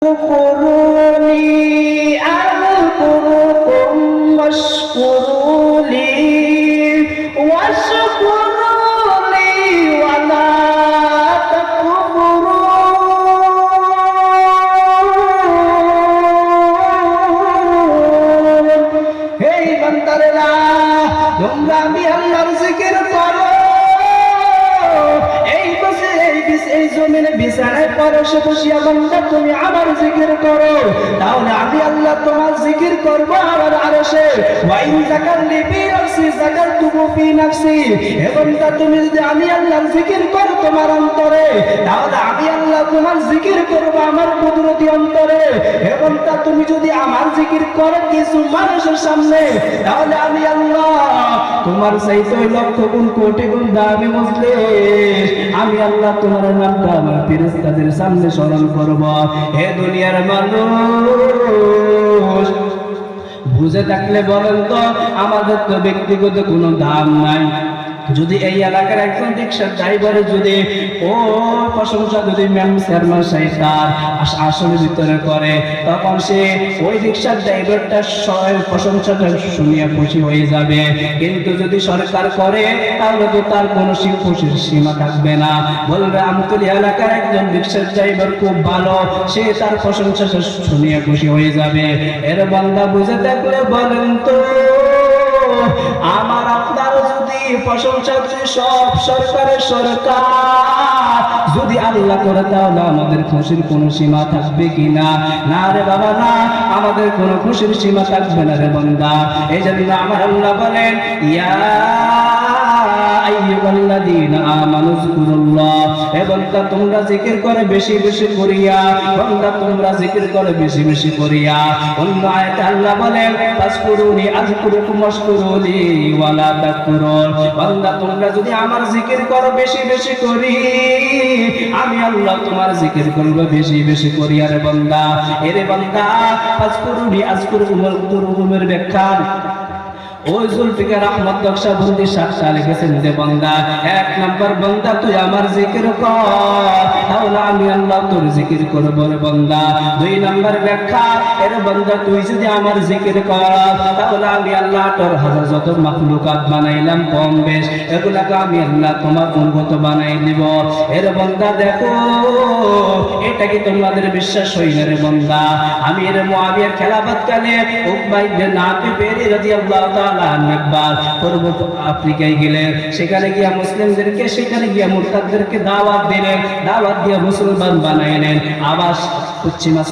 اذكروني أذكركم واشكروا لي ولا تكفرون। এই বান্দারা তোমরা আমি আল্লাহর জিকির করো। এই জমিনে বিছানায় পরশে বসিয়া বান্দা তুমি আমার জিকির করো, তাহলে আমি আল্লাহ তোমার জিকির করব আমার আরশে। ওয়াইন যাকারনি ফি নাফসি যাকারতুহু ফি নাফসি। এবং তুমি যদি আমি আল্লাহর জিকির করো তোমার অন্তরে, তাহলে আমি আল্লাহ তোমার জিকির করব আমার কুদরতি অন্তরে। এবং তুমি যদি আমার জিকির করো কিছু মানুষের সামনে, তাহলে আমি আল্লাহ তোমার চাইতে লক্ষ গুণ কোটি গুণ দামি মজলিস আমি আল্লাহ তোমার নামটা আমার ফেরেশতাদের সামনে স্মরণ করব। হে দুনিয়ার মানুষ, বুঝে থাকলে বলেন তো, আমাদের তো ব্যক্তিগত কোনো দাম নাই। যদি এই এলাকার একজন রিক্সার ড্রাইভারে যদি ও প্রশংসা যদি ম্যাম চেয়ারম্যান সাহেব তার আসনের ভিতরে করে, তখন সে ওই রিক্সার ড্রাইভারটা প্রশংসাটা শুনিয়া খুশি হয়ে যাবে। কিন্তু যদি সরকার করে, তাহলে তো তার কোনো খুশির সীমা থাকবে না। বলবে আমতলী এলাকার একজন রিক্সার ড্রাইভার খুব ভালো, সে তার প্রশংসা শুনিয়া খুশি হয়ে যাবে। এর বান্দা বুঝে থাকলে বলেন তো, আমার আপনার যদি প্রশংসা যদি সব সরকারের সরকার যদি আল্লাহ করে, তাহলে আমাদের খুশির কোনো সীমা থাকবে কিনা? না রে বাবা, না, আমাদের কোনো খুশির সীমা থাকবে না রে বান্দা। এই জন্য আমার আল্লাহ বলেন, ইয়া আইয়ুহাল্লাযীনা আমানু যকুরুল্লাহ। এবং তোমরা জিকির করে বেশি বেশি করিয়া, বান্দা তোমরা জিকির করে বেশি বেশি করিয়া। অন্য আয়াতে আল্লাহ বলেন, ফাজকুরুনি আযকুরুকুম ওয়াশকুরুলি ওয়ালা তাকফুরুন। বান্দা তোমরা যদি আমার জিকির করো বেশি বেশি করি, আমি আল্লাহ তোমার জিকির করব বেশি বেশি করি। আরে বান্দা, এরে বান্দা, ফাজকুরুনি আযকুরুকুমের ব্যাখ্যা ওই জুলফিকার আহমদ নকশবন্দি সাতটা লিখেছেন যে, বান্দা এক নাম্বার, বান্দা তুই আমার জিকির কর, তাহলে আমি আল্লাহ তোর জিকির করব রে বান্দা। দুই নাম্বার ব্যাখ্যা, এর বান্দা তুই যদি আমার জিকির কর, তাহলে আমি আল্লাহ তোর হাজার যত মাখলুকাত বানাইলাম কম বেশ, এগুলাকে আমি আল্লাহ তোমার অনুগত বানাই দিব। এর বান্দা দেখো, এটা কি তোমাদের বিশ্বাস হয় না রে বান্দা? আমি এর মুআবিয়ার খেলাফত কালে উকবা ইবনে নাফি রাদিয়াল্লাহু তাআলা একবার পূর্ব আফ্রিকায় গেলেন। সেখানে গিয়া মুসলিমদেরকে, সেখানে গিয়া মুরতাদদেরকে দাওয়াত দিলেন, দাওয়াত দিয়ে মুসলমান বানাইলেন। আবার পশ্চিমা